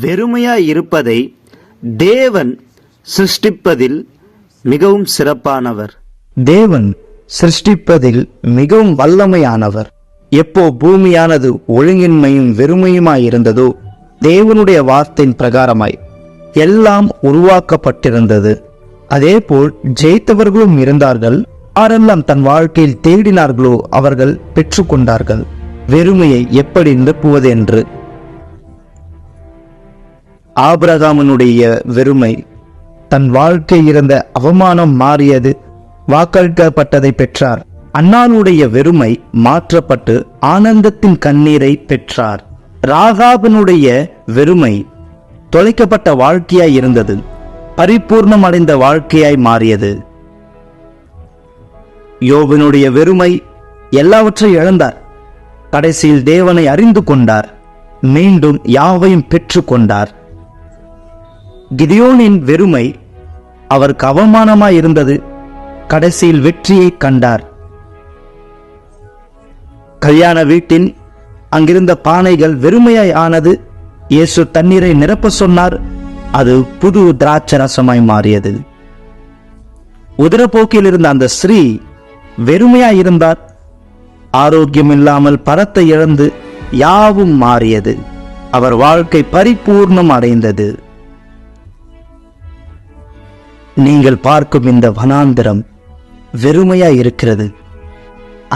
வெறுமையாய் இருப்பதை தேவன் சிருஷ்டிப்பதில் மிகவும் சிறப்பானவர். தேவன் சிருஷ்டிப்பதில் மிகவும் வல்லமையானவர். எப்போ பூமியானது ஒழுங்கின்மையும் வெறுமையுமாயிருந்ததோ, தேவனுடைய வார்த்தையின் பிரகாரமாய் எல்லாம் உருவாக்கப்பட்டிருந்தது. அதேபோல் ஜெயித்தவர்களும் இருந்தார்கள். யாரெல்லாம் தன் வாழ்க்கையில் தேடினார்களோ அவர்கள் பெற்றுக்கொண்டார்கள் வெறுமையை எப்படி நிரப்புவது என்று. ஆபிரகாமினுடைய வெறுமை, தன் வாழ்க்கை இருந்த அவமானம் மாறியது, வாக்களிக்கப்பட்டதை பெற்றார். அன்னாளுடைய வெறுமை மாற்றப்பட்டு ஆனந்தத்தின் கண்ணீரை பெற்றார். ராகாபினுடைய வெறுமை தொலைக்கப்பட்ட வாழ்க்கையாய் இருந்தது, பரிபூர்ணம் அடைந்த வாழ்க்கையாய் மாறியது. யோபினுடைய வெறுமை எல்லாவற்றையும் இழந்தார். கடைசியில் தேவனை அறிந்து கொண்டார், மீண்டும் யாவையும் பெற்று கொண்டார். கிதியோனின் வெறுமை அவருக்கு அவமானமாய் இருந்தது, கடைசியில் வெற்றியை கண்டார். கல்யாண வீட்டின் அங்கிருந்த பானைகள் வெறுமையாய் ஆனது. இயேசு தண்ணீரை நிரப்ப சொன்னார், அது புது திராட்சை ரசமாய் மாறியது. உதரப்போக்கில் இருந்த அந்த ஸ்ரீ வெறுமையாய் இருந்தார். ஆரோக்கியம் இல்லாமல் பரத்தை இழந்து யாவும் மாறியது. அவர் வாழ்க்கை பரிபூர்ணம் அடைந்தது. நீங்கள் பார்க்கும் இந்த வனாந்திரம் வெறுமையாய் இருக்கிறது.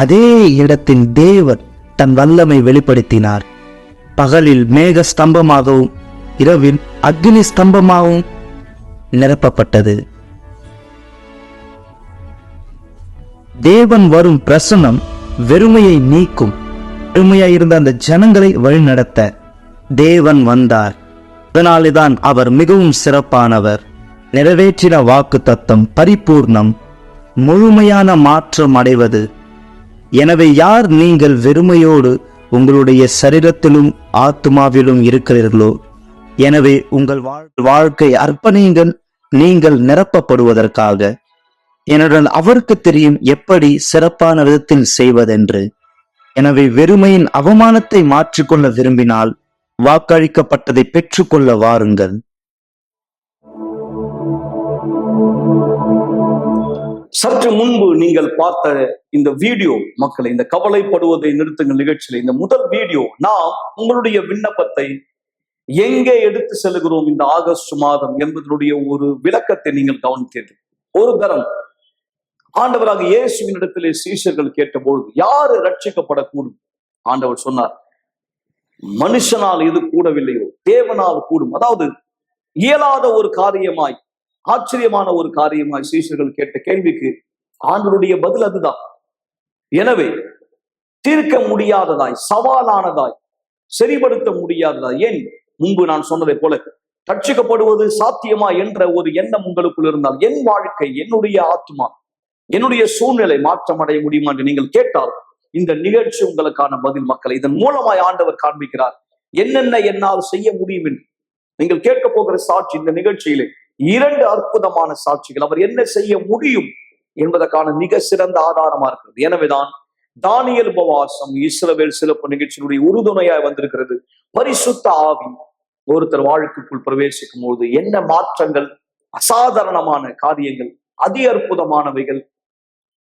அதே இடத்தில் தேவன் தன் வல்லமை வெளிப்படுத்தினார். பகலில் மேக ஸ்தம்பமாகவும் இரவில் அக்னி ஸ்தம்பமாகவும் நிரப்பப்பட்டது. தேவன் வரும் பிரசன்னம் வெறுமையை நீக்கும். வெறுமையாய் இருந்த அந்த ஜனங்களை வழிநடத்த தேவன் வந்தார். அதனால்தான் அவர் மிகவும் சிறப்பானவர். நிறைவேற்றின வாக்கு தத்தம் பரிபூர்ணம், முழுமையான மாற்றம் அடைவது. எனவே யார் நீங்கள் வெறுமையோடு உங்களுடைய சரீரத்திலும் ஆத்மாவிலும் இருக்கிறீர்களோ, எனவே உங்கள் வாழ்க்கை அர்ப்பணியுங்கள், நீங்கள் நிரப்பப்படுவதற்காக. ஏனென்றால் அவருக்கு தெரியும் எப்படி சிறப்பான விதத்தில் செய்வதென்று. எனவே வெறுமையின் அவமானத்தை மாற்றிக்கொள்ள விரும்பினால் வாக்களிக்கப்பட்டதை பெற்றுக்கொள்ள வாருங்கள். சற்று முன்பு நீங்கள் பார்த்த இந்த வீடியோ, மக்களை, இந்த கவலைப்படுவதை நிறுத்துங்கள் நிகழ்ச்சியில் இந்த முதல் வீடியோ, நாம் உங்களுடைய விண்ணப்பத்தை எங்கே எடுத்து செல்கிறோம் இந்த ஆகஸ்ட் மாதம் என்பதனுடைய ஒரு விளக்கத்தை நீங்கள் கவனித்தீர்கள். ஒரு தரம் ஆண்டவராக இயேசுவின் இடத்திலே சீஷர்கள் கேட்டபொழுது, யாரு ரட்சிக்கப்படக்கூடும்? ஆண்டவர் சொன்னார், மனுஷனால் இது கூடவில்லையோ தேவனால் கூடும். அதாவது இயலாத ஒரு காரியமாய், ஆச்சரியமான ஒரு காரியமாய் சீஷர்கள் கேட்ட கேள்விக்கு ஆண்டவருடைய பதில் அதுதான். எனவே தீர்க்க முடியாததாய், சவாலானதாய், சரிபடுத்த முடியாததாய், ஏன் முன்பு நான் சொன்னதை போல ரட்சிக்கப்படுவது சாத்தியமா என்ற ஒரு எண்ணம் உங்களுக்குள் இருந்தால், என் வாழ்க்கை, என்னுடைய ஆத்மா, என்னுடைய சூழ்நிலை மாற்றம் அடைய முடியுமா என்று நீங்கள் கேட்டால் இந்த நிகழ்ச்சி உங்களுக்கான பதில். மக்களை, இதன் மூலமாய் ஆண்டவர் காண்பிக்கிறார் என்னென்ன என்னால் செய்ய முடியும் என்று. நீங்கள் கேட்க போகிற சாட்சி இந்த நிகழ்ச்சியிலே 2 அற்புதமான சாட்சிகள், அவர் என்ன செய்ய முடியும் என்பதற்கான மிக சிறந்த ஆதாரமா இருக்கிறது. எனவேதான் தானியேல் உபவாசம் இஸ்ரவேல் சிறப்பு நிகழ்ச்சியினுடைய உறுதுணையாய் வந்திருக்கிறது. பரிசுத்த ஆவி ஒருத்தர் வாழ்க்கைக்குள் பிரவேசிக்கும் பொழுது என்ன மாற்றங்கள், அசாதாரணமான காரியங்கள், அதி அற்புதமானவைகள்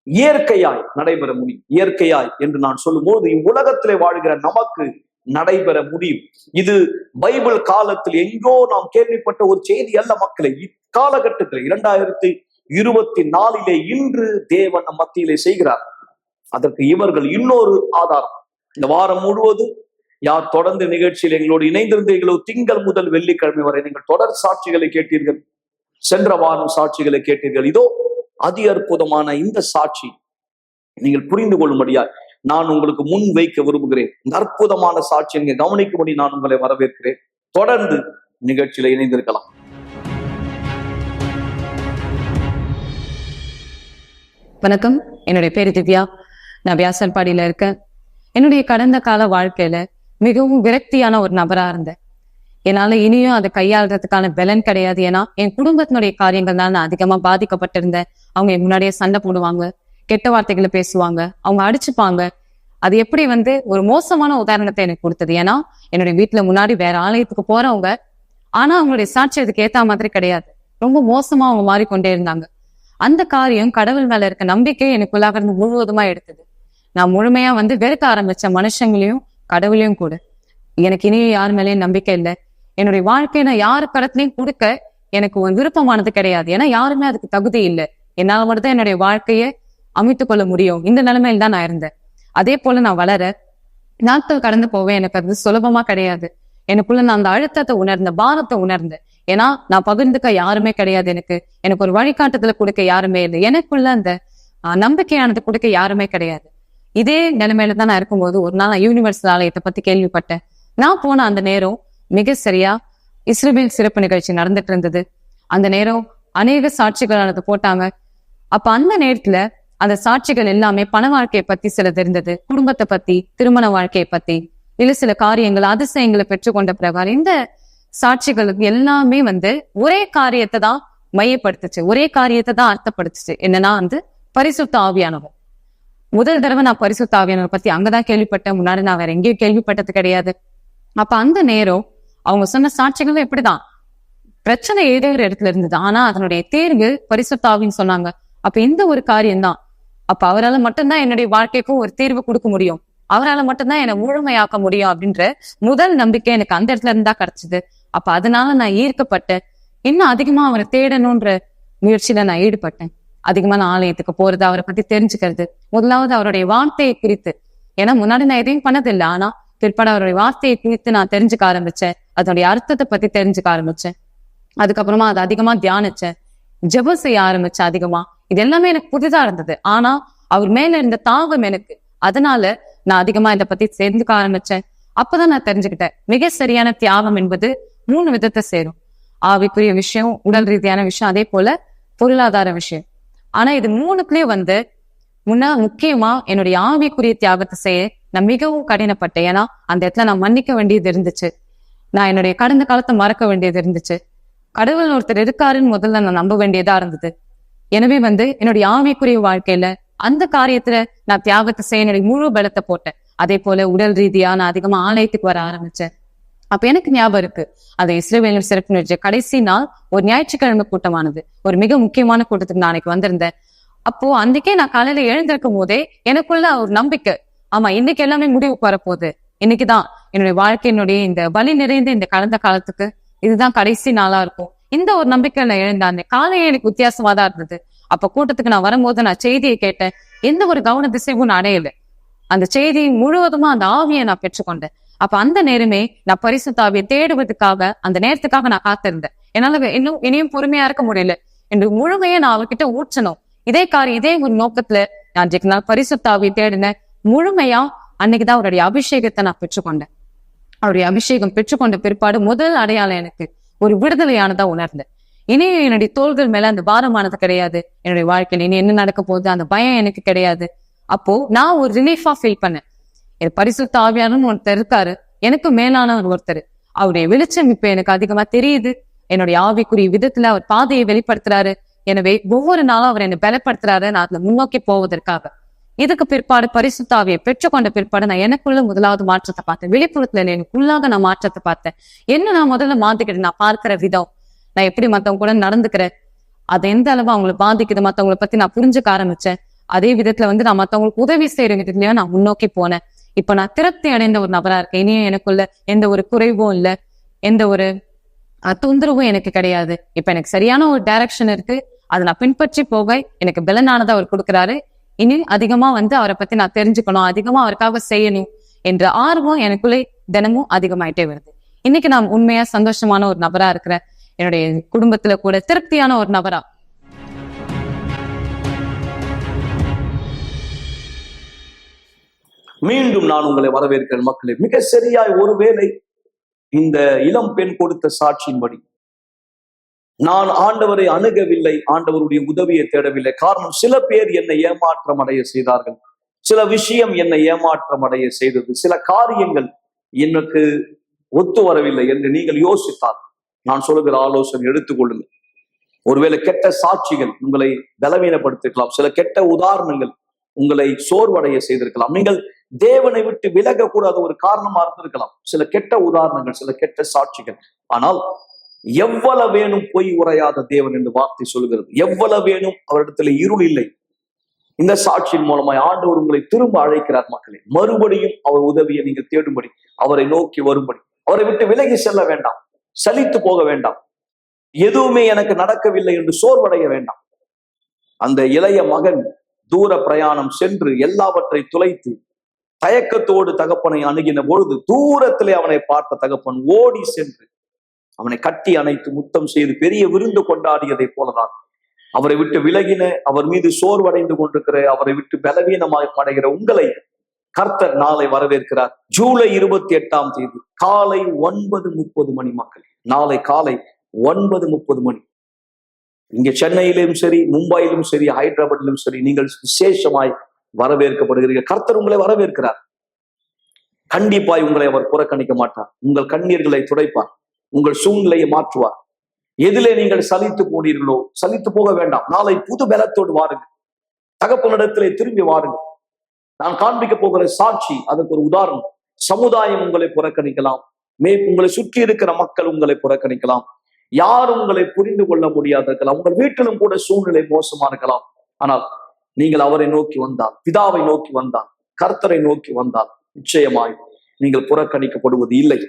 இயற்கையாய் நடைபெற முடியும். இயற்கையாய் என்று நான் சொல்லும் போது இவ்வுலகத்திலே வாழ்கிற நமக்கு நடைபெற முடியும். இது பைபிள் காலத்தில் எங்கோ நாம் கேள்விப்பட்ட ஒரு செய்தி அல்ல மக்களை. இக்காலகட்டத்தில் 2024 இன்று தேவன் நம் மத்தியிலே செய்கிறார். அதற்கு இவர்கள் இன்னொரு ஆதாரம். இந்த வாரம் முழுவதும் யார் தொடர்ந்து நிகழ்ச்சியில் எங்களோடு இணைந்திருந்தீர்களோ, திங்கள் முதல் வெள்ளிக்கிழமை வரை நீங்கள் தொடர் சாட்சிகளை கேட்டீர்கள். சென்ற வாரம் சாட்சிகளை கேட்டீர்கள். இதோ அதி அற்புதமான இந்த சாட்சி நீங்கள் புரிந்து கொள்ளும்படியா நான் உங்களுக்கு முன் வைக்க விரும்புகிறேன். இந்த அற்புதமான சாட்சி நீங்க கவனிக்கும்படி நான் உங்களை வரவேற்கிறேன். தொடர்ந்து நிகழ்ச்சியில இணைந்திருக்கலாம். வணக்கம், என்னுடைய பேரு திவ்யா. நான் வியாசர்பாடியில இருக்கேன். என்னுடைய கடந்த கால வாழ்க்கையில மிகவும் விரக்தியான ஒரு நபரா இருந்தேன். என்னால இனியும் அதை கையாளுறதுக்கான பலன் கிடையாது. ஏன்னா என் குடும்பத்தினுடைய காரியங்கள்னால நான் அதிகமா பாதிக்கப்பட்டிருந்தேன். அவங்க என் முன்னாடியே சண்டை போடுவாங்க, கெட்ட வார்த்தைகளை பேசுவாங்க, அவங்க அடிச்சுப்பாங்க. அது எப்படி ஒரு மோசமான உதாரணத்தை எனக்கு கொடுத்தது. ஏன்னா என்னுடைய வீட்டுல முன்னாடி வேற ஆலயத்துக்கு போறவங்க ஆனா அவங்களுடைய சாட்சி அதுக்கு ஏத்த மாதிரி கிடையாது. ரொம்ப மோசமா அவங்க மாறிக்கொண்டே இருந்தாங்க. அந்த காரியம் கடவுள் மேல இருக்க நம்பிக்கை எனக்குள்ளாக இருந்து முழுவதுமா எடுத்தது. நான் முழுமையா வெறுக்க ஆரம்பிச்ச மனுஷங்களையும் கடவுளையும் கூட. எனக்கு இனியும் யார் மேலேயும் நம்பிக்கை இல்லை. என்னுடைய வாழ்க்கையை நான் யாரு கடத்துலையும் கொடுக்க எனக்கு விருப்பமானது கிடையாது. ஏன்னா யாருமே அதுக்கு தகுதி இல்லை. என்னால மட்டும்தான் என்னுடைய வாழ்க்கையை அமைத்துக் கொள்ள முடியும். இந்த நிலைமையில தான் நான் இருந்தேன். அதே போல நான் வளர நாட்கள் கடந்து போவேன். எனக்கு அது சுலபமா கிடையாது. எனக்குள்ள நான் அந்த அழுத்தத்தை உணர்ந்த, பாரத்தை உணர்ந்தேன். ஏன்னா நான் பகிர்ந்துக்க யாருமே கிடையாது. எனக்கு ஒரு வழிகாட்டுதல கொடுக்க யாருமே இல்லை. எனக்குள்ள அந்த நம்பிக்கையானது கொடுக்க யாருமே கிடையாது. இதே நிலைமையில தான் நான் இருக்கும்போது ஒரு நாள் நான் யூனிவர்சல் ஆலயத்தை பத்தி கேள்விப்பட்டேன். நான் போன அந்த நேரம் மிக சரியா இஸ்ரவேல் சிறப்பு நிகழ்ச்சி நடந்துட்டு இருந்தது. அந்த நேரம் அநேக சாட்சிகளானது போட்டாங்க. அப்ப அந்த நேரத்துல அந்த சாட்சிகள் எல்லாமே பண வாழ்க்கையை பத்தி சிலது இருந்தது, குடும்பத்தை பத்தி, திருமண வாழ்க்கையை பத்தி, இல்ல சில காரியங்கள் அதிசயங்களை பெற்றுக்கொண்ட பிரகாரம் இந்த சாட்சிகளுக்கு எல்லாமே ஒரே காரியத்தை தான் மையப்படுத்துச்சு, ஒரே காரியத்தை தான் அர்த்தப்படுத்துச்சு. என்னன்னா பரிசுத்த ஆவியானவர். முதல் தடவை நான் பரிசுத்த ஆவியானவர் பத்தி அங்கதான் கேள்விப்பட்டேன். முன்னாடி நான் வேற எங்கேயும் கேள்விப்பட்டது கிடையாது. அப்ப அந்த நேரம் அவங்க சொன்ன சாட்சிகளும் எப்படிதான் பிரச்சனை ஏதோ ஒரு இடத்துல இருந்தது. ஆனா அதனுடைய தேர்வு பரிசுத்த ஆவின்னு சொன்னாங்க. அப்ப இந்த ஒரு காரியம்தான். அப்ப அவரால் மட்டும்தான் என்னுடைய வாழ்க்கைக்கும் ஒரு தீர்வு கொடுக்க முடியும், அவரால் மட்டும்தான் என்னை முழுமையாக்க முடியும் அப்படின்ற முதல் நம்பிக்கை எனக்கு அந்த இடத்துல இருந்தா கிடைச்சது. அப்ப அதனால நான் ஈர்க்கப்பட்டேன். இன்னும் அதிகமா அவரை தேடணும்ன்ற முயற்சியில நான் ஈடுபட்டேன். அதிகமா நான் ஆலயத்துக்கு போறது, அவரை பத்தி தெரிஞ்சுக்கிறது, முதலாவது அவருடைய வார்த்தையை குறித்து. ஏன்னா முன்னாடி நான் எதையும் பண்ணதில்லை. ஆனா பிற்பாடு அவருடைய வார்த்தையை குறித்து நான் தெரிஞ்சுக்க ஆரம்பிச்சேன். அதனுடைய அர்த்தத்தை பத்தி தெரிஞ்சுக்க ஆரம்பிச்சேன். அதுக்கப்புறமா அதை அதிகமா தியானிச்சேன், ஜெபம் செய்ய ஆரம்பிச்சேன் அதிகமா. இது எல்லாமே எனக்கு புதிதா இருந்தது. ஆனா அவர் மேல இருந்த தாகம் எனக்கு, அதனால நான் அதிகமா இதை பத்தி தெரிஞ்சுக்க ஆரம்பிச்சேன். அப்பதான் நான் தெரிஞ்சுக்கிட்டேன், மிக சரியான தியாகம் என்பது 3 விதத்தை சேரும். ஆவிக்குரிய விஷயம், உடல் ரீதியான விஷயம், அதே போல பொருளாதார விஷயம். ஆனா இது 3க்குள்ளே முக்கியமா என்னுடைய ஆவிக்குரிய தியாகத்தை செய்ய நான் மிகவும் கடினப்பட்டேன். ஏன்னா அந்த இடத்துல நான் மன்னிக்க வேண்டியது இருந்துச்சு. நான் என்னுடைய கடந்த காலத்தை மறக்க வேண்டியது இருந்துச்சு. கடவுள் ஒருத்தர் இருக்காருன்னு முதல்ல நான் நம்ப வேண்டியதா இருந்தது. எனவே என்னுடைய ஆவிக்குரிய வாழ்க்கையில அந்த காரியத்துல நான் தியாகத்தை செய்ய என்னுடைய முழு பலத்தை போட்டேன். அதே போல உடல் ரீதியா நான் அதிகமா ஆலயத்துக்கு வர ஆரம்பிச்சேன். அப்ப எனக்கு ஞாபகம் இருக்கு, அந்த இஸ்ரவேல் சிறப்பு நிகழ்ச்சி கடைசி நாள் ஒரு ஞாயிற்றுக்கிழமை கூட்டமானது. ஒரு மிக முக்கியமான கூட்டத்துக்கு நான் அன்னைக்கு வந்திருந்தேன். அப்போ அன்றைக்கே நான் காலையில எழுந்திருக்கும் போதே எனக்குள்ள ஒரு நம்பிக்கை, ஆமா இன்னைக்கு எல்லாமே முடிவுக்கு வரப்போகுது, இன்னைக்குதான் என்னுடைய வாழ்க்கையினுடைய இந்த வலி நிறைந்த இந்த கடந்த காலத்துக்கு இதுதான் கடைசி நாளா இருக்கும். இந்த ஒரு நம்பிக்கையில எழுந்தாங்க. காலையே எனக்கு வித்தியாசமா தான் இருந்தது. அப்ப கூட்டத்துக்கு நான் வரும்போது நான் செய்தியை கேட்டேன். எந்த ஒரு கவன திசைவும் நான் அடையல. அந்த செய்தி முழுவதுமா அந்த ஆவியை நான் பெற்றுக்கொண்டேன். அப்ப அந்த நேரமே நான் பரிசுத்த ஆவியை தேடுவதற்காக, அந்த நேரத்துக்காக நான் காத்திருந்தேன். என்னால இனியும் பொறுமையா இருக்க முடியல. என்று முழுமையா நான் அவர்கிட்ட ஊற்றணும். இதே ஒரு நோக்கத்துல நான் பரிசுத்த ஆவியை தேடினேன். முழுமையா அன்னைக்குதான் அவருடைய அபிஷேகத்தை நான் பெற்றுக்கொண்டேன். அவருடைய அபிஷேகம் பெற்றுக்கொண்ட பிற்பாடு முதல் அடையாளம் எனக்கு ஒரு விடுதலையானதா உணர்ந்தேன். இனியும் என்னுடைய தோள்கள் மேல அந்த பாரமானது கிடையாது. என்னுடைய வாழ்க்கையில இனி என்ன நடக்க போகுது அந்த பயம் எனக்கு கிடையாது. அப்போ நான் ஒரு ரிலீஃபா ஃபீல் பண்ணேன். பரிசுத்த ஆவியானவர்னு ஒருத்தர் இருக்காரு, எனக்கு மேலானவர் ஒருத்தர். அவருடைய வெளிச்சம் இப்ப எனக்கு அதிகமா தெரியுது. என்னுடைய ஆவிக்குரிய விதத்துல அவர் பாதையை வெளிப்படுத்துறாரு. எனவே ஒவ்வொரு நாளும் அவர் என்னை பலப்படுத்துறாரு நான் அதுல முன்னோக்கி போவதற்காக. இதுக்கு பிற்பாடு பரிசுத்த ஆவியை பெற்றுக்கொண்ட பிற்பாடு நான் எனக்குள்ள முதலாவது மாற்றத்தை பார்த்தேன். வெளிப்புறத்துல எனக்குள்ளாக நான் மாற்றத்தை பார்த்தேன். என்ன நான் முதல்ல மாத்திக்கிட்டேன், நான் பார்க்கிற விதம், நான் எப்படி மத்தவங்க கூட நடந்துக்கிறேன், அது எந்த அளவு அவங்களை பாதிக்குது, மத்தவங்களை பத்தி நான் புரிஞ்சுக்க ஆரம்பிச்சேன். அதே விதத்துல நான் மத்தவங்களுக்கு உதவி செய்யற விதத்துலயும் நான் முன்னோக்கி போனேன். இப்ப நான் திருப்தி அடைந்த ஒரு நபரா இருக்கேன். இனியும் எனக்குள்ள எந்த ஒரு குறைவும் இல்லை, எந்த ஒரு தொந்தரவும் எனக்கு கிடையாது. இப்ப எனக்கு சரியான ஒரு டைரக்ஷன் இருக்கு. அதை நான் பின்பற்றி போக எனக்கு பலனானதை அவர் கொடுக்குறாரு. இனி அதிகமா அவரை பத்தி நான் தெரிஞ்சுக்கணும், அதிகமா அவருக்காக செய்யணும் என்ற ஆர்வம் எனக்குள்ளே தினமும் அதிகமாயிட்டே வருது. இன்னைக்கு நான் உண்மையா சந்தோஷமான ஒரு நபரா இருக்கிறேன். என்னுடைய குடும்பத்துல கூட திருப்தியான ஒரு நபரா. மீண்டும் நான் உங்களை வரவேற்கிறேன் மக்களே. மிக சரியாய் ஒருவேளை இந்த இளம் பெண் கொடுத்த சாட்சியின்படி நான் ஆண்டவரை அணுகவில்லை, ஆண்டவருடைய உதவியை தேடவில்லை. காரணம், சில பேர் என்னை ஏமாற்றம் அடைய செய்தார்கள், சில விஷயம் என்னை ஏமாற்றம் அடைய செய்தது, சில காரியங்கள் எனக்கு ஒத்து வரவில்லை என்று நீங்கள் யோசித்தால் நான் சொல்லுகிற ஆலோசனை எடுத்துக்கொள்ளுங்கள். ஒருவேளை கெட்ட சாட்சிகள் உங்களை பலவீனப்படுத்திருக்கலாம், சில கெட்ட உதாரணங்கள் உங்களை சோர்வடைய செய்திருக்கலாம், நீங்கள் தேவனை விட்டு விலக கூடாத ஒரு காரணமா இருந்திருக்கலாம், சில கெட்ட உதாரணங்கள், சில கெட்ட சாட்சிகள். ஆனால் எவ்வளவேனும் பொய் உரையாத தேவன் என்று வார்த்தை சொல்கிறது. எவ்வளவேனும் அவரிடத்துல இருள் இல்லை. இந்த சாட்சியின் மூலமாய் ஆண்டவர் உங்களை திரும்ப அழைக்கிறார். மக்களே, மறுபடியும் அவர் உதவியை நீங்கள் தேடும்படி, அவரை நோக்கி வரும்படி, அவரை விட்டு விலகி செல்ல வேண்டாம், சலித்து போக வேண்டாம், எதுவுமே எனக்கு நடக்கவில்லை என்று சோர்வடைய வேண்டாம். அந்த இளைய மகன் தூர பிரயாணம் சென்று எல்லாவற்றை துளைத்து தயக்கத்தோடு தகப்பனை அணுகின பொழுது, தூரத்திலே அவனை பார்த்த தகப்பன் ஓடி சென்று அவனை கட்டி அணைத்து முத்தம் செய்து பெரிய விருந்து கொண்டாடியதை போலதான் அவரை விட்டு விலகின, அவர் மீது சோர்வடைந்து கொண்டிருக்கிற, அவரை விட்டு பலவீனமாக அடைகிற உங்களை கர்த்தர் நாளை வரவேற்கிறார். ஜூலை 28 காலை 9:30 மணி. மக்கள், நாளை காலை 9:30 மணி. இங்க சென்னையிலும் சரி, மும்பையிலும் சரி, ஹைதராபாத்திலும் சரி, நீங்கள் விசேஷமாய் வரவேற்கப்படுகிறீர்கள். கர்த்தர் உங்களை வரவேற்கிறார். கண்டிப்பாய் உங்களை அவர் புறக்கணிக்க மாட்டார். உங்கள் கண்ணீர்களை துடைப்பார், உங்கள் சூழ்நிலையை மாற்றுவார். எதிலே நீங்கள் சலித்து போனீர்களோ சலித்து போக வேண்டாம். நாளை புது பலத்தோடு வாருங்க, தகப்பனிடத்திலே திரும்பி வாருங்க. நான் காண்பிக்க போகிற சாட்சி அதற்கு ஒரு உதாரணம். சமுதாயம் உங்களை புறக்கணிக்கலாம், உங்களை சுற்றி இருக்கிற மக்கள் உங்களை புறக்கணிக்கலாம், யாரும் உங்களை புரிந்து கொள்ள முடியாத இருக்கலாம், உங்கள் வீட்டிலும் கூட சூழ்நிலை மோசமா இருக்கலாம். ஆனால் நீங்கள் அவரை நோக்கி வந்தால், பிதாவை நோக்கி வந்தால், கர்த்தரை நோக்கி வந்தால், நிச்சயமாய் நீங்கள் புறக்கணிக்கப்படுவது இல்லை.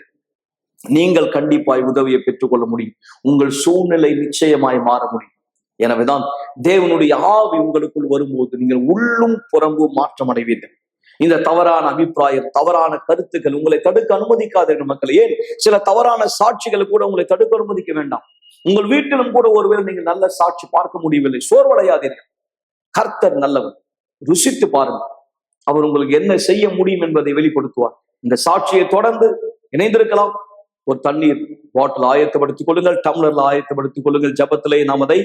நீங்கள் கண்டிப்பாய் உதவியை பெற்றுக்கொள்ள முடியும். உங்கள் சூழ்நிலை நிச்சயமாய் மாற முடியும். எனவேதான் தேவனுடைய ஆவி உங்களுக்குள் வரும்போது நீங்கள் உள்ளும் புறம்பும் மாற்றம் அடைவீர்கள். இந்த தவறான அபிப்பிராயம், தவறான கருத்துக்கள் உங்களை தடுக்க அனுமதிக்காதீர்கள். மக்கள், ஏன் சில தவறான சாட்சிகள் கூட உங்களை தடுக்க அனுமதிக்க வேண்டாம். உங்கள் வீட்டிலும் கூட ஒருவேளை நீங்கள் நல்ல சாட்சி பார்க்க முடியவில்லை, சோர்வடையாதீர்கள். கர்த்தர் நல்லவர், ருசித்து பாருங்கள். அவர் உங்களுக்கு என்ன செய்ய முடியும் என்பதை வெளிப்படுத்துவார். இந்த சாட்சியை தொடர்ந்து இணைந்திருக்கலாம். ஒரு தண்ணீர் பாட்டில் ஆயத்தப்படுத்திக் கொள்ளுங்கள், டம்ளர்ல ஆயத்தப்படுத்திக் கொள்ளுங்கள். ஜபத்திலே நாம் அதை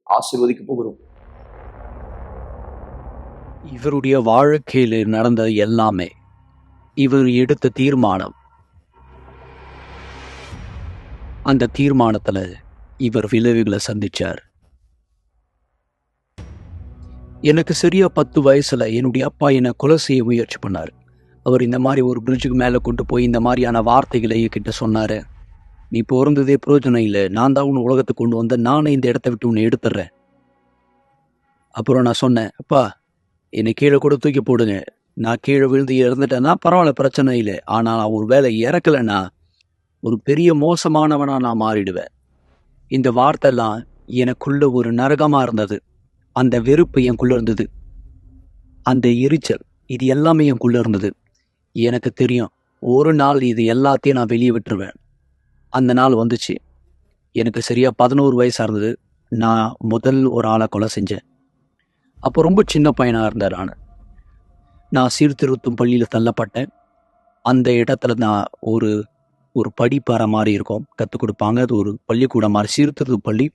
ஆசீர்வதிக்க போகிறோம். இவருடைய வாழ்க்கையில் நடந்த எல்லாமே இவர் எடுத்த தீர்மானம். அந்த தீர்மானத்துல இவர் விளைவுகளை சந்திச்சார். எனக்கு சரியா 10 வயசுல என்னுடைய அப்பா என்னை கொலை செய்ய முயற்சி பண்ணார். அவர் இந்த மாதிரி ஒரு பிரிட்ஜுக்கு மேலே கொண்டு போய் இந்த மாதிரியான வார்த்தைகளை கிட்ட சொன்னார். நீ பிறந்ததே பிரயோஜனம் இல்லை, நான் தான் உன்னை உலகத்துக்கு கொண்டு வந்த, நானே இந்த இடத்த விட்டு உன்னை எடுத்துடுறேன். அப்புறம் நான் சொன்னேன், அப்பா என்னை கீழே கூட தூக்கி போடுங்க, நான் கீழே விழுந்து இறந்துட்டேன்னா பரவாயில்ல, பிரச்சனை இல்லை. ஆனால் நான் ஒரு வேளை இறக்கலைன்னா ஒரு பெரிய மோசமானவனா நான் மாறிடுவேன். இந்த வார்த்தைலாம் எனக்குள்ள ஒரு நரகமாக இருந்தது. அந்த வெறுப்பு எனக்குள்ள இருந்தது, அந்த எரிச்சல், இது எல்லாமே எனக்குள்ள இருந்தது. எனக்கு தெரியும், ஒரு நாள் இது எல்லாத்தையும் நான் வெளியே விட்டுருவேன். அந்த நாள் வந்துச்சு. எனக்கு சரியா 11 வயசாக இருந்தது. நான் முதல் ஒரு ஆளை கொலை செஞ்சேன். அப்போ ரொம்ப சின்ன பையனாக இருந்தார். நான் சீர்திருத்தும் பள்ளியில் தள்ளப்பட்டேன். அந்த இடத்துல நான் ஒரு படிப்பாறை மாதிரி இருக்கும், கற்றுக் கொடுப்பாங்க. அது ஒரு பள்ளிக்கூடம் மாதிரி, சீர்திருத்தும் பள்ளி.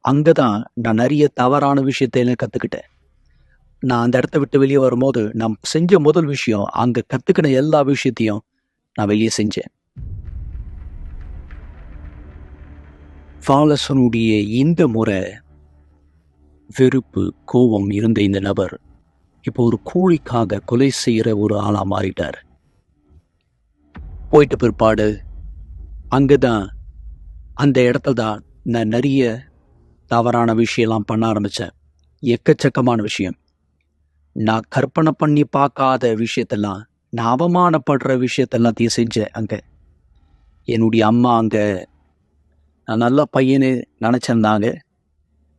அங்கே தான் நான் நிறைய தவறான விஷயத்தை கற்றுக்கிட்டேன். நான் அந்த இடத்த விட்டு வெளியே வரும்போது நான் செஞ்ச முதல் விஷயம், அங்கே கற்றுக்கின எல்லா விஷயத்தையும் நான் வெளியே செஞ்சேன். ஃபாலசனுடைய இந்த முறை வெறுப்பு, கோபம் இருந்த இந்த நபர் இப்போ ஒரு கூலிக்காக கொலை செய்கிற ஒரு ஆளாக மாறிட்டார். போயிட்ட பிற்பாடு அங்கே தான், அந்த இடத்துல தான் நான் நிறைய தவறான விஷயம்லாம் பண்ண ஆரம்பித்தேன். எக்கச்சக்கமான விஷயம். நான் கற்பனை பண்ணி பார்க்காத விஷயத்தெல்லாம், நான் அவமானப்படுற விஷயத்தெல்லாத்தையும் செஞ்சேன். அங்கே என்னுடைய அம்மா அங்கே நான் நல்ல பையனு நினச்சிருந்தாங்க.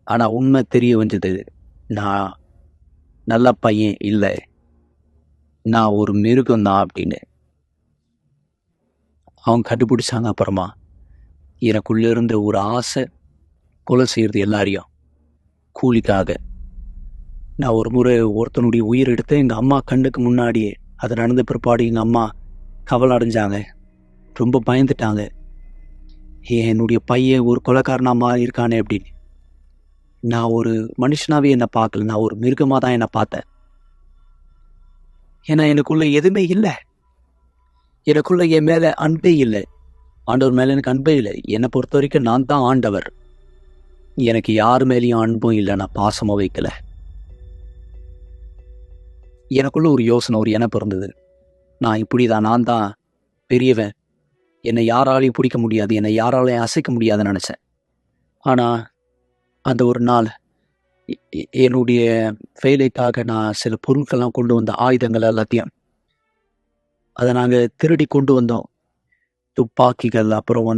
ஆனால் உண்மை தெரிய வந்தது, நான் நல்ல பையன் இல்லை, நான் ஒரு மிருகம்தான் அப்படின்னு. அவங்க கண்டுபிடிச்சாங்க. அப்புறமா எனக்குள்ளே இருந்த ஒரு ஆசை, கொலை செய்கிறது எல்லாரையும் கூலிக்காக. நான் ஒரு முறை ஒருத்தனுடைய உயிர் எடுத்து எங்கள் அம்மா கண்ணுக்கு முன்னாடியே, அது நடந்த பிற்பாடு எங்கள் அம்மா கவலை அடைஞ்சாங்க, ரொம்ப பயந்துட்டாங்க. என்னுடைய பையன் ஒரு கொலைக்காரனாக மாறி இருக்கானே அப்படின்னு. நான் ஒரு மனுஷனாவே என்னை பார்க்கல, நான் ஒரு மிருகமாக தான் என்னை பார்த்தேன். ஏன்னா எனக்குள்ள எதுவுமே இல்லை, எனக்குள்ள என் மேலே அன்பே இல்லை, ஆண்டவர் மேலே எனக்கு அன்பே இல்லை. என்னை பொறுத்த வரைக்கும் நான் தான் ஆண்டவர். எனக்கு யார் மேலேயும் அன்பும் இல்லை, நான் பாசமாக வைக்கலை. எனக்குள்ள ஒரு யோசனை, ஒரு எண்ணம் பிறந்தது, நான் இப்படி தான், நான் தான் பெரியவன், என்னை யாராலையும் பிடிக்க முடியாது, என்னை யாராலையும் அசைக்க முடியாதுன்னு நினச்சேன். ஆனால் அந்த ஒரு நாள் என்னுடைய வேலைக்காக நான் சில பொருட்கள்லாம் கொண்டு வந்த ஆயுதங்கள் எல்லாத்தையும் அதை நாங்கள் திருடி கொண்டு வந்தோம். துப்பாக்கிகள், அப்புறம்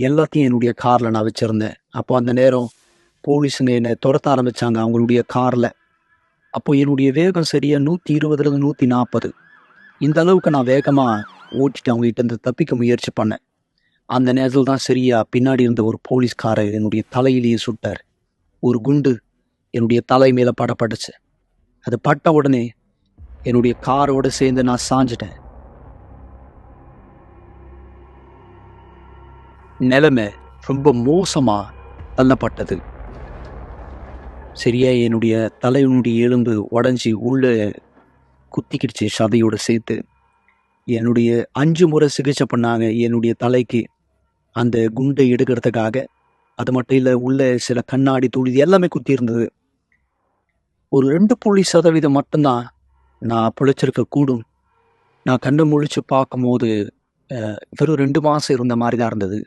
எல்லாத்தையும் என்னுடைய காரில் நான் வச்சுருந்தேன். அப்போ அந்த நேரம் போலீஸுங்க என்னை துரத்த ஆரம்பித்தாங்க அவங்களுடைய காரில். அப்போ என்னுடைய வேகம் சரியாக 120 140. இந்த அளவுக்கு நான் வேகமாக ஓட்டிட்டு அவங்ககிட்ட இருந்து தப்பிக்க முயற்சி பண்ணேன். அந்த நேரத்தில் தான் சரியா பின்னாடி இருந்த ஒரு போலீஸ்காரர் என்னுடைய தலையிலேயே சுட்டார். ஒரு குண்டு என்னுடைய தலை மேலே படப்பட்டுச்சு. அது பட்ட உடனே என்னுடைய காரோடு சேர்ந்து நான் சாஞ்சிட்டேன். நிலைமை ரொம்ப மோசமாக தள்ளப்பட்டது. சரியா என்னுடைய தலையினுடைய எலும்பு உடஞ்சி உள்ளே குத்திக்கிடுச்சு சதையோடு சேர்த்து. என்னுடைய 5 முறை சிகிச்சை பண்ணாங்க என்னுடைய தலைக்கு அந்த குண்டை எடுக்கிறதுக்காக. அது மட்டும் இல்லை, உள்ள சில கண்ணாடி துளி எல்லாமே குத்தி இருந்தது. ஒரு 2% மட்டும்தான் நான் பிழைச்சிருக்க கூடும். நான் கண்ணை முழிச்சு பார்க்கும்போது வெறும் 2 மாதம் இருந்த மாதிரி தான் இருந்தது.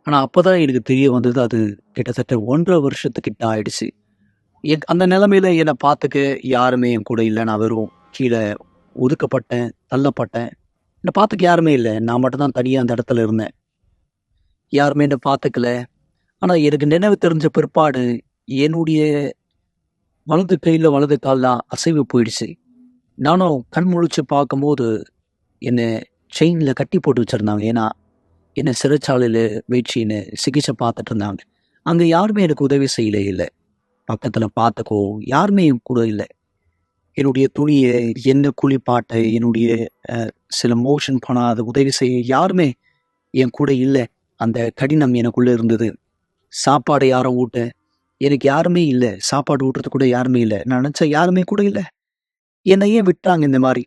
ஆனால் அப்போ தான் எனக்கு தெரிய வந்தது, அது கிட்டத்தட்ட 1.5 வருஷத்துக்கிட்ட ஆயிடுச்சு. அந்த நிலைமையில என்னை பார்த்துக்க யாருமே என் கூட இல்லை. நான் வெறும் கீழே ஒதுக்கப்பட்டேன், தள்ளப்பட்டேன். என்னை பார்த்துக்க யாருமே இல்லை. நான் மட்டும்தான் தனியாக அந்த இடத்துல இருந்தேன். யாருமே என்னை பார்த்துக்கல. ஆனால் எனக்கு நினைவு தெரிஞ்ச பிற்பாடு என்னுடைய வலது கையில் வலது கால்லாம் அசைவு போயிடுச்சு. நானும் கண் முழிச்சு பார்க்கும்போது என்னை செயினில் கட்டி போட்டு வச்சுருந்தாங்க. ஏன்னா என்னை சிறைச்சாலையில் வச்சு என்னை சிகிச்சை பார்த்துட்டு இருந்தாங்க. அங்கே யாருமே எனக்கு உதவி செய்யல இல்லை. பக்கத்தில் பார்த்துக்கோ யாருமே என் கூட இல்லை. என்னுடைய துணியை, என்ன குளிப்பாட்டை, என்னுடைய சில மோஷன் பண்ணாத உதவி செய்ய யாருமே என் கூட இல்லை. அந்த கடினம் எனக்குள்ளே இருந்தது. சாப்பாடு யாரும் ஊட்ட எனக்கு யாருமே இல்லை. சாப்பாடு ஊட்டுறது கூட யாருமே இல்லை. நான் நினச்ச யாருமே கூட இல்லை. என்னையே விட்டாங்க இந்த மாதிரி.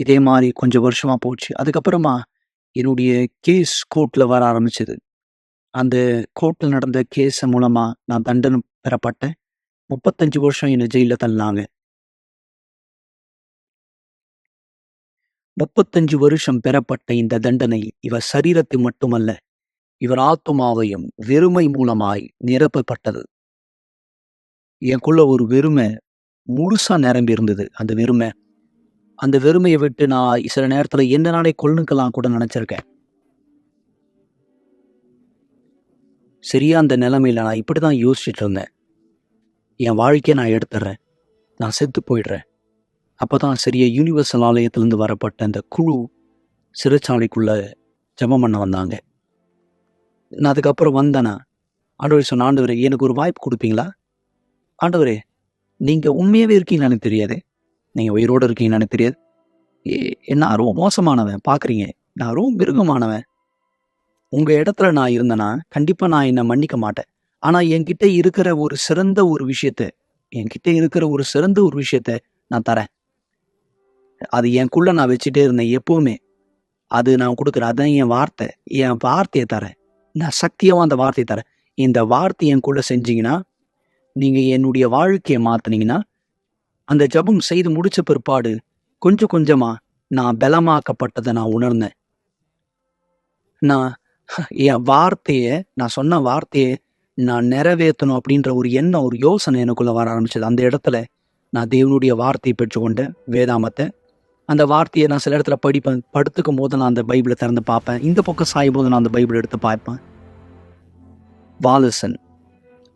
இதே மாதிரி கொஞ்சம் வருஷமாக போச்சு. அதுக்கப்புறமா என்னுடைய கேஸ் கோர்ட்டில் வர ஆரம்பிச்சது. அந்த கோர்ட்டில் நடந்த கேஸ் மூலமாக நான் தண்டனை பெறப்பட்டேன். 35 வருஷம் என்னை ஜெயிலில் தள்ளினாங்க. 35 வருஷம் பெறப்பட்ட இந்த தண்டனை இவர் சரீரத்தை மட்டுமல்ல, இவர் ஆத்துமாவையும் வெறுமை மூலமாய் நிரப்பப்பட்டது. எனக்குள்ள ஒரு வெறுமை முழுசா நிரம்பி இருந்தது. அந்த வெறுமையை விட்டு நான் சில நேரத்துல என்ன நானே கொள்ளுக்கலாம் கூட நினைச்சிருக்கேன். சரியா அந்த நிலைமையில நான் இப்படிதான் யோசிச்சுட்டு இருந்தேன். என் வாழ்க்கையை நான் எடுத்துடுறேன், நான் செத்து போயிடுறேன். அப்பதான் சரியா யூனிவர்சல் ஆலயத்திலிருந்து வரப்பட்ட அந்த குழு சிறைச்சாலைக்குள்ள ஜெபம் பண்ண வந்தாங்க. நான் அதுக்கப்புறம் வந்தேனா, ஆண்டவரே சொன்ன, ஆண்டவரே எனக்கு ஒரு வாய்ப்பு கொடுப்பீங்களா? ஆண்டவரே நீங்க உண்மையாவே இருக்கீங்கன்னு எனக்கு தெரியாது, நீங்க உயிரோடு இருக்கீங்கன்னு எனக்கு தெரியாது. நான் ரொம்ப மோசமானவன் பார்க்குறீங்க, நான் ரொம்ப மிருகமானவன். உங்க இடத்துல நான் இருந்தேன்னா கண்டிப்பா நான் என்னை மன்னிக்க மாட்டேன். ஆனா என்கிட்ட இருக்கிற ஒரு சிறந்த ஒரு விஷயத்த நான் தரேன். அது எனக்குள்ள நான் வச்சுட்டே இருந்தேன் எப்பவுமே. அது நான் கொடுக்குறேன். அதான் என் வார்த்தையை தரேன். நான் சக்தியாகவும் அந்த வார்த்தையை தரேன். இந்த வார்த்தை எனக்குள்ள செஞ்சீங்கன்னா, நீங்க என்னுடைய வாழ்க்கையை மாத்தினீங்கன்னா, அந்த ஜபம் செய்து முடிச்ச பிற்பாடு கொஞ்சம் கொஞ்சமா நான் பலமாக்கப்பட்டதை நான் உணர்ந்தேன். நான் சொன்ன வார்த்தையை நான் நிறைவேற்றணும் அப்படின்ற ஒரு எண்ணம், ஒரு யோசனை எனக்குள்ள வர ஆரம்பிச்சது. அந்த இடத்துல நான் தேவனுடைய வார்த்தையை பெற்றுக்கொண்டேன், வேதாமத்தை. அந்த வார்த்தையை நான் சில இடத்துல படிப்பேன். படுத்துக்கும் போது நான் அந்த பைபிளை திறந்து பார்ப்பேன். இந்த பக்கம் சாயும் போது நான் அந்த பைபிளை எடுத்து பார்ப்பேன். வாலசன்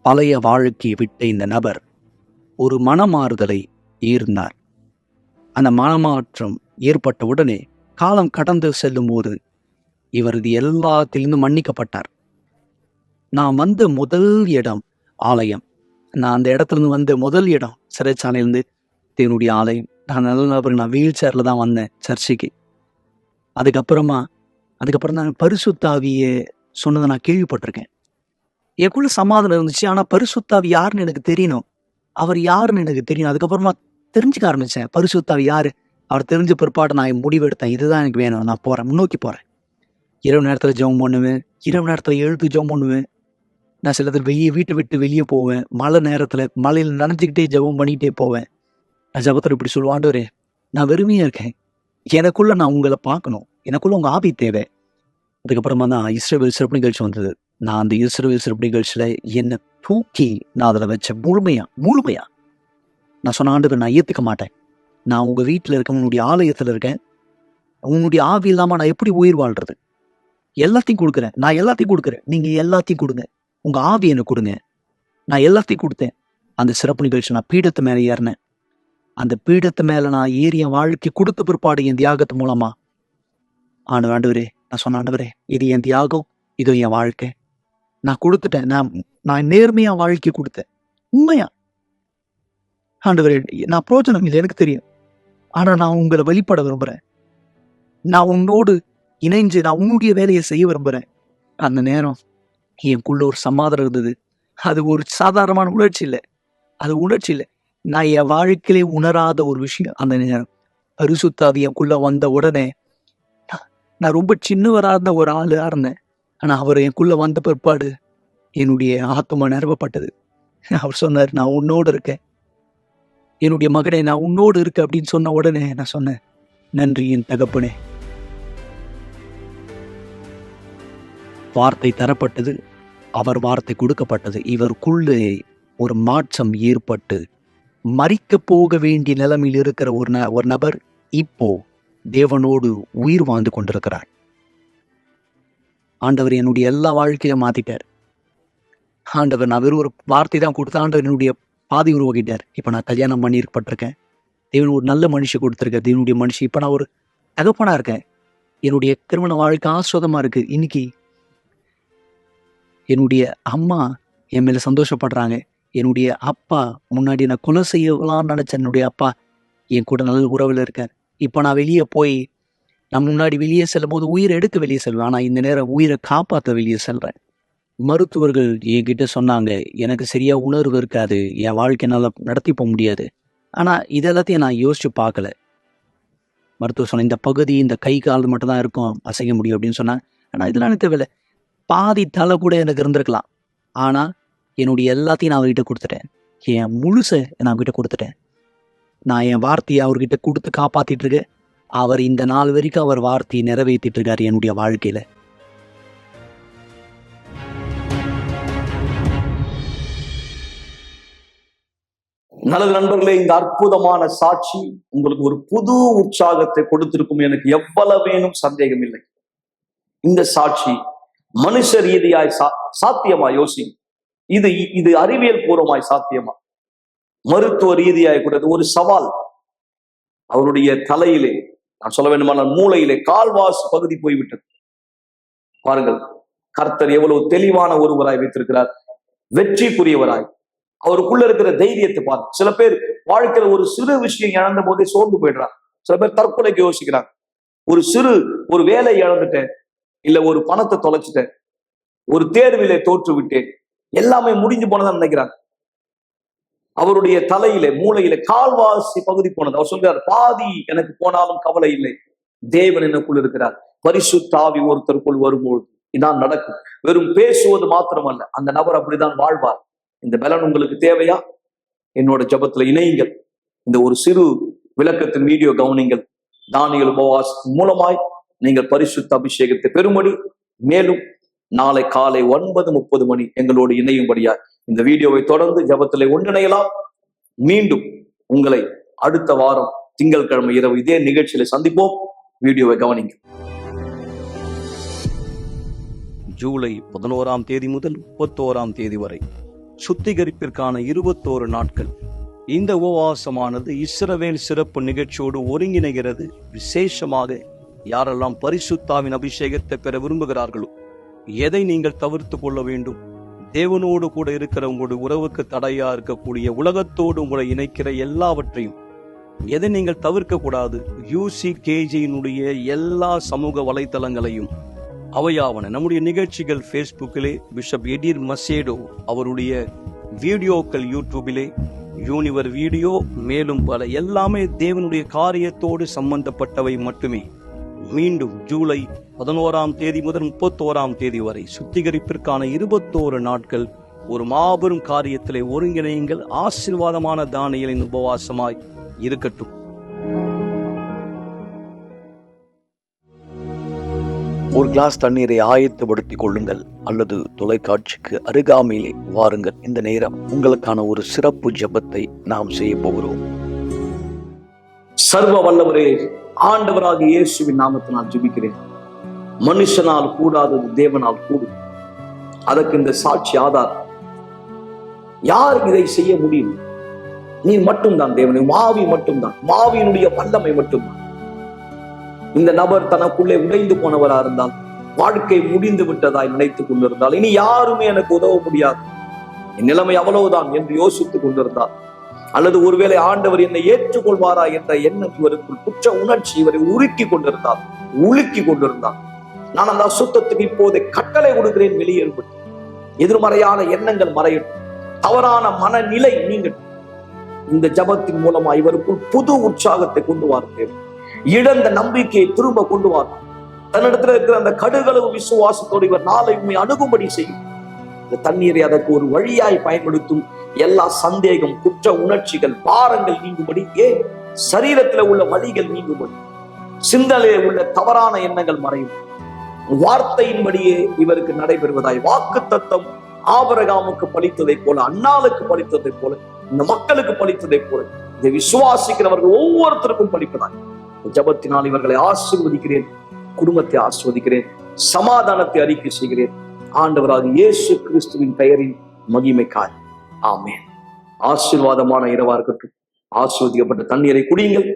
பழைய வாழ்க்கையை விட்ட இந்த நபர் ஒரு மனமாறுதலை ஈர்ந்தார். அந்த மனமாற்றம் ஏற்பட்ட உடனே காலம் கடந்து செல்லும் போது இவர் இது எல்லாத்திலிருந்து மன்னிக்கப்பட்டார். நான் வந்த முதல் இடம் ஆலயம். நான் அந்த இடத்துல இருந்து வந்த முதல் இடம் சிறைச்சாலையிலிருந்து தேவனுடைய ஆலயம். நான் வீல் சேர்ல தான் வந்தேன் சர்ச்சைக்கு. அதுக்கப்புறம் தான் பரிசுத்தாவியை சொன்னதை நான் கேள்விப்பட்டிருக்கேன். எனக்குள்ள சமாதானம் இருந்துச்சு. ஆனால் பரிசுத்தாவி யாருன்னு எனக்கு தெரியணும், அவர் யாருன்னு எனக்கு தெரியணும். அதுக்கப்புறமா தெரிஞ்சுக்க ஆரம்பித்தேன் பரிசுத்தாவி யாரு. அவர் தெரிஞ்ச பிற்பாடு நான் முடிவெடுத்தேன், இதுதான் எனக்கு வேணும், நான் போகிறேன், முன்னோக்கி போகிறேன். இரவு நேரத்தில் ஜெபம் பண்ணுவேன், இரவு நேரத்தில் எழுத்து ஜெபம் பண்ணுவேன். நான் சில வீட்டை விட்டு வெளியே போவேன். மழை நேரத்தில் மழையில் நனைஞ்சிக்கிட்டே ஜெபம் பண்ணிக்கிட்டே போவேன். நான் ஜெபத்தில் இப்படி சொல்லுவேன், ஆண்டவரே நான் வெறுமையாக இருக்கேன், எனக்குள்ள நான் உங்களை பார்க்கணும், எனக்குள்ள உங்க ஆவி தேவை. அதுக்கப்புறமா தான் இஸ்ரவேல் சிறப்பு நிகழ்ச்சி வந்தது. நான் அந்த இஸ்ரவேல் சிறப்பு நிகழ்ச்சியில என்னை தூக்கி நான் அதில் வச்ச முழுமையா நான் சொன்ன ஆண்டவர் நான் ஏற்றுக்க மாட்டேன். நான் உங்க வீட்டில் இருக்கேன், உன்னுடைய ஆலயத்தில் இருக்கேன். உன்னுடைய ஆவி இல்லாமல் நான் எப்படி உயிர் வாழ்றது? எல்லாத்தையும் கொடுக்குறேன், நான் எல்லாத்தையும் கொடுக்குறேன், நீங்க எல்லாத்தையும் கொடுங்க, உங்க ஆவி எனக்கு கொடுங்க. நான் எல்லாத்தையும் கொடுத்தேன். அந்த சிறப்பு நிகழ்ச்சி நான் பீடத்து மேலே ஏறினேன். அந்த பீடத்து மேல நான் ஏறிய வாழ்க்கை கொடுத்த பிற்பாடு என் தியாகத்து மூலமா ஆண்டவரே நான் சொன்ன, ஆண்டவரே இது என் தியாகம், இது என் வாழ்க்கை, நான் கொடுத்துட்டேன். நான் நேர்மையா வாழ்க்கை கொடுத்தேன், உண்மையா. ஆண்டவரே நான் பிரோஜனம் இல்லை எனக்கு தெரியும், ஆனா நான் உங்களை வெளிப்பட விரும்புறேன். நான் உன்னோடு இணைஞ்சு நான் உன்னுடைய வேலையை செய்ய விரும்புறேன். அந்த நேரம் எனக்குள்ள ஒரு சமாதானம் இருந்தது. அது ஒரு சாதாரணமான உணர்ச்சி இல்லை, அது உணர்ச்சி இல்லை, நான் என் வாழ்க்கையிலே உணராத ஒரு விஷயம். அந்த நேரம் பரிசுத்த ஆவி எனக்குள்ள வந்த உடனே நான் ரொம்ப சின்னவரா இருந்த ஒரு ஆளா இருந்தேன். ஆனா அவர் எனக்குள்ள வந்த பிற்பாடு என்னுடைய ஆத்மா நிரப்பப்பட்டது. அவர் சொன்னார், நான் உன்னோடு இருக்கேன், என்னுடைய மகனே நான் உன்னோடு இருக்கேன் அப்படின்னு சொன்ன உடனே நான் சொன்னேன், நன்றி என் தகப்பனே. வார்த்தை தரப்பட்டது, அவர் வார்த்தை கொடுக்கப்பட்டது. இவருக்குள்ளே ஒரு மாற்றம் ஏற்பட்டு மரிக்க போக வேண்டிய நிலைமையில் இருக்கிற ஒரு நபர் இப்போ தேவனோடு உயிர் வாழ்ந்து கொண்டிருக்கிறார். ஆண்டவர் என்னுடைய எல்லா வாழ்க்கையில மாத்திட்டார். ஆண்டவர் நான் வெறும் ஒரு வார்த்தை தான் கொடுத்த ஆண்டவர் என்னுடைய பாதி உருவாக்கிட்டார். இப்ப நான் கல்யாணம் பண்ணியிருப்பட்டிருக்கேன், தேவன் ஒரு நல்ல மனுஷன் கொடுத்துருக்கார், தேவனுடைய மனுஷன். இப்ப நான் ஒரு தகப்பனா இருக்கேன், என்னுடைய திருமண வாழ்க்கை ஆஸ்வாதமா இருக்கு. இன்னைக்கு என்னுடைய அம்மா என் மேல சந்தோஷப்படுறாங்க. என்னுடைய அப்பா, முன்னாடி நான் கொலை செய்யலாம்னு நினைச்ச என்னுடைய அப்பா என் கூட நல்ல உறவில் இருக்கார். இப்போ நான் வெளியே போய் நான் முன்னாடி வெளியே செல்லும் போது உயிரை எடுக்க வெளியே செல்வேன், ஆனால் இந்த நேரம் உயிரை காப்பாற்ற வெளியே செல்றேன். மருத்துவர்கள் என்கிட்ட சொன்னாங்க, எனக்கு சரியா உணர்வு இருக்காது, என் வாழ்க்கை நல்லா நடத்தி போக முடியாது. ஆனால் இதெல்லாத்தையும் நான் யோசிச்சு பார்க்கல. மருத்துவர் சொன்ன, இந்த பகுதி இந்த கை கால் மட்டும் தான் இருக்கும், அசைக்க முடியும் அப்படின்னு சொன்னாங்க. ஆனால் இதெல்லாம் தேவையில்லை, பாதி தலை கூட எனக்கு இருந்திருக்கலாம். ஆனால் என்னுடைய எல்லாத்தையும் நான் அவர்கிட்ட கொடுத்துட்டேன், என் முழுசை நான் அவர்கிட்ட கொடுத்துட்டேன். நான் என் வார்த்தையை அவர்கிட்ட கொடுத்து காப்பாத்திட்டு இருக்கேன். அவர் இந்த நாள் வரைக்கும் அவர் வார்த்தையை நிறைவேற்றிட்டு இருக்காரு என்னுடைய வாழ்க்கையில. நல்லது நண்பர்களே, இந்த அற்புதமான சாட்சி உங்களுக்கு ஒரு புது உற்சாகத்தை கொடுத்திருக்கும், எனக்கு எவ்வளவேனும் சந்தேகம் இல்லை. இந்த சாட்சி மனுஷ ரீதியாய் சாத்தியமா? யோசி, இது அறிவியல் பூர்வமாய் சாத்தியமா? மருத்துவ ரீதியாய் கூட ஒரு சவால். அவருடைய தலையிலே, நான் சொல்ல வேண்டுமானால் மூளையிலே கால்வாஸ் பகுதி போய்விட்டது. பாருங்கள், கர்த்தர் எவ்வளவு தெளிவான ஒருவராய் வைத்திருக்கிறார், வெற்றிக்குரியவராய். அவருக்குள்ள இருக்கிற தைரியத்தை பாருங்க. சில பேர் வாழ்க்கையில ஒரு சிறு விஷயம் இழந்த போதே சோர்ந்து போயிடுறாங்க. சில பேர் தற்கொலைக்கு யோசிக்கிறாங்க. ஒரு வேலை இழந்துட்டேன், இல்ல ஒரு பணத்தை தொலைச்சிட்டேன், ஒரு தேர்விலே தோற்று விட்டேன், எல்லாமே முடிஞ்சு போனதான் நினைக்கிறாங்க. அவருடைய தலையில மூளையில கால்வாசி பகுதி போனது. அவர் சொல்றார், பாதி எனக்கு போனாலும் கவலை இல்லை, தேவன் எனக்குள் இருக்கிறார். பரிசுத்த ஆவி ஒருத்தருக்குள் வரும்போது இதான் நடக்கும். வெறும் பேசுவது மாத்திரமல்ல, அந்த நபர் அப்படிதான் வாழ்வார். இந்த பலன் உங்களுக்கு தேவையா? என்னோட ஜெபத்துல இணையுங்கள். இந்த ஒரு சிறு விளக்கத்தின் வீடியோ கவனிங்கள். தானியேல் உபவாஸ் மூலமாய் நீங்கள் பரிசுத்த அபிஷேகத்தை பெறும்படி, மேலும் நாளை காலை 9:30 மணி எங்களோடு இணையும்படியா இந்த வீடியோவை தொடர்ந்து ஜெபத்திலே ஒன்றிணையலாம். மீண்டும் உங்களை அடுத்த வாரம் திங்கட்கிழமை இரவு இதே நிகழ்ச்சியில சந்திப்போம். வீடியோவை கவனிங்க. ஜூலை 11ஆம் தேதி முதல் 31ஆம் தேதி வரை சுத்திகரிப்பிற்கான 21 நாட்கள் இந்த உபவாசமானது இஸ்ரவேல் சிறப்பு நிகழ்ச்சியோடு ஒருங்கிணைகிறது. விசேஷமாக யாரெல்லாம் பரிசுத்தாவின் அபிஷேகத்தை பெற விரும்புகிறார்களோ, எதை நீங்கள் தவிர்த்து கொள்ள வேண்டும், தேவனோடு கூட இருக்கிற உங்களுடைய உறவுக்கு தடையா இருக்கக்கூடிய உலகத்தோடு உங்களை இணைக்கிற எல்லாவற்றையும் எதை நீங்கள் தவிர்க்க கூடாது, UCKG-யினுடைய எல்லா சமூக வலைத்தளங்களையும் அவையாவன நம்முடைய நிகழ்ச்சிகள் ஃபேஸ்புக்கிலே, பிஷப் எடிர் மசேடோ அவருடைய வீடியோக்கள் யூடியூபிலே, யூனிவர் வீடியோ, மேலும் பல எல்லாமே தேவனுடைய காரியத்தோடு சம்பந்தப்பட்டவை மட்டுமே. மீண்டும் ஜூலை 11ஆம் தேதி முதல் 31ஆம் தேதி வரை சுத்திகரிப்பிற்கான 21 நாட்கள் ஒரு மாபெரும் காரியத்திலே ஒருங்கிணையுங்கள். ஆசீர்வாதமான தானியேலின் உபவாசமாய் இருக்கட்டும். ஒரு கிளாஸ் தண்ணீரை ஆயத்தப்படுத்திக் கொள்ளுங்கள் அல்லது தொலைக்காட்சிக்கு அருகாமையிலே வாருங்கள். இந்த நேரம் உங்களுக்கான ஒரு சிறப்பு ஜெபத்தை நாம் செய்ய போகிறோம். சர்வ வல்லவரே, ஆண்டவராகிய இயேசுவின் நாமத்தினால் ஜெபிக்கிறேன். மனுஷனால் கூடாதது தேவனால் கூடும். அதற்கு இந்த சாட்சி ஆதாரம். யார் இதை செய்ய முடியும்? நீ மட்டும்தான் தேவனே. மாவி மட்டும்தான், மாவியினுடைய வல்லமை மட்டும்தான். இந்த நபர் தனக்குள்ளே உடைந்து போனவரா இருந்தால், வாழ்க்கை முடிந்து விட்டதாய் நினைத்துக் கொண்டிருந்தால், இனி யாருமே எனக்கு உதவ முடியாது, என் நிலைமை அவ்வளவுதான் என்று யோசித்துக் கொண்டிருந்தால், அல்லது ஒருவேளை ஆண்டவர் என்னை ஏற்றுக்கொள்வாரா என்ற எண்ணம் இவருக்குள் குற்ற உணர்ச்சி இவரை உலுக்கி கொண்டிருந்தால், நான் அந்த அசுத்தத்துக்கு இப்போதை கட்டளை கொடுக்கிறேன், வெளியேறும். எதிர்மறையான எண்ணங்கள் மறையட்டும், தவறான மனநிலை நீங்கட்டும். இந்த ஜபத்தின் மூலமா இவருக்குள் புது உற்சாகத்தை கொண்டு வாருங்கள். இழந்த நம்பிக்கையை திரும்ப கொண்டு வாரும். தன்னிடத்துல இருக்கிற அந்த கடுகளவு விசுவாசத்தோடு இவர் நாளை உண்மை அணுகும்படி செய்யும். இந்த தண்ணீரை அதற்கு ஒரு வழியாய் பயன்படுத்தும். எல்லா சந்தேகம், குற்ற உணர்ச்சிகள், பாரங்கள் நீங்கும்படி, சரீரத்தில் உள்ள வலிகள் நீங்கும்படி, சிந்தனையில் உள்ள தவறான எண்ணங்கள் மறையும். வார்த்தையின்படியே இவருக்கு நடைபெறுவதாய், வாக்கு தத்தம் ஆபிரகாமுக்கு பலித்ததை போல, அன்னாளுக்கு பலித்ததை போல, இந்த மக்களுக்கு பலித்ததை போல, இதை விசுவாசிக்கிறவர்கள் ஒவ்வொருத்தருக்கும் பலிப்பதாய் ஜபத்தினால் இவர்களை ஆசீர்வதிக்கிறேன். குடும்பத்தை ஆசீர்வதிக்கிறேன். சமாதானத்தை அறிக்கை செய்கிறேன். ஆண்டவராக இயேசு கிறிஸ்துவின் பெயரின் மகிமைக்காய், ஆமென். ஆசீர்வாதமான இரவா இருக்கட்டும். ஆசீர்வதிக்கப்பட்ட தண்ணீரை குடியுங்கள்.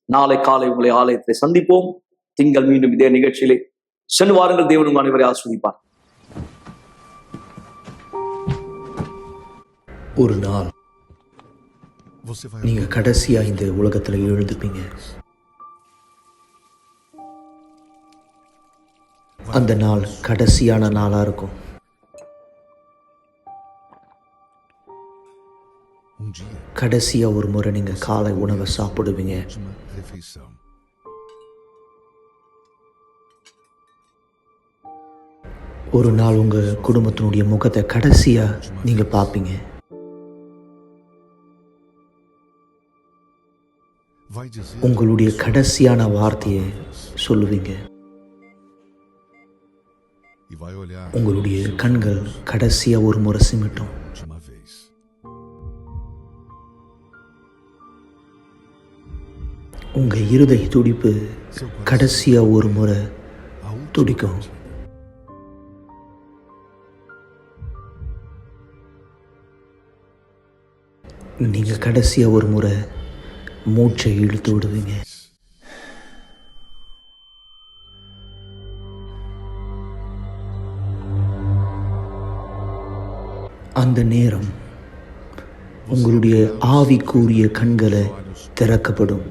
நாளை காலை உங்களை ஆலயத்தை சந்திப்போம். திங்கள் மீண்டும் இதே நிகழ்ச்சியிலே சென்று வாருங்கள். தேவனும் அனைவரை ஆசீர்வதிப்பார். ஒரு நாள் நீங்க கடைசியா இந்த உலகத்துல எழுந்துப்பீங்க. அந்த நாள் கடைசியான நாளா இருக்கும். கடைசியா ஒரு முறை நீங்க காலை உணவை சாப்பிடுவீங்க. ஒரு நாள் உங்க குடும்பத்தினுடைய முகத்தை கடைசியா நீங்க பார்ப்பீங்க. உங்களுடைய கடைசியான வார்த்தையை சொல்லுவீங்க. உங்களுடைய கண்கள் கடைசியா ஒரு முறை சிமிட்டும். உங்க இருதய துடிப்பு கடைசியா ஒரு முறை துடிக்கும். நீங்க கடைசியா ஒரு முறை மூச்சை இழுத்து விடுவீங்க. அந்த நேரம் உங்களுடைய ஆவிக்குரிய கண்களை திறக்கப்படும்.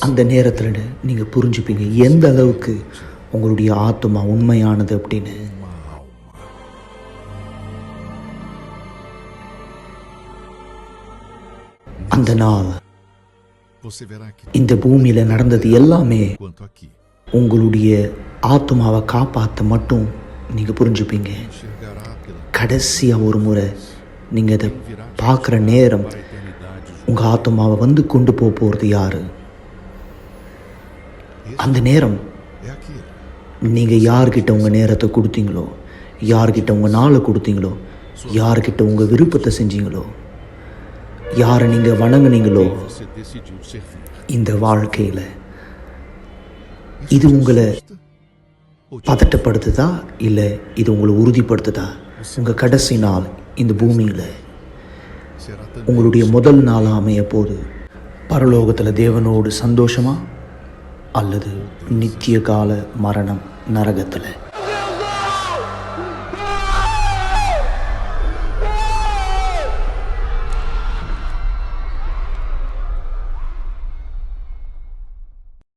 அந்த நேரத்தில் நீங்க புரிஞ்சுப்பீங்க எந்த அளவுக்கு உங்களுடைய ஆத்மா உண்மையானது அப்படின்னு. அந்த நாள் இந்த பூமியில நடந்தது எல்லாமே உங்களுடைய ஆத்மாவை காப்பாற்ற மட்டும் நீங்க புரிஞ்சுப்பீங்க. கடைசியா ஒரு முறை நீங்க அதை பார்க்குற நேரம் உங்க ஆத்மாவை வந்து கொண்டு போறது யாரு? அந்த நேரம் நீங்க யார்கிட்ட உங்க நேரத்தை கொடுத்தீங்களோ, யார்கிட்ட உங்க நாளை கொடுத்தீங்களோ, யார்கிட்ட உங்க விருப்பத்தை செஞ்சீங்களோ, யாரை நீங்க வணங்குனீங்களோ, இந்த வாழ்க்கையில இது உங்களை பதட்டப்படுத்துதா இல்லை இது உங்களை உறுதிப்படுத்துதா? உங்க கடைசி நாள் இந்த பூமியில உங்களுடைய முதல் நாளாக அமைய போது பரலோகத்தில் தேவனோடு சந்தோஷமா அல்லது நித்திய கால மரணம் நரகத்தில்?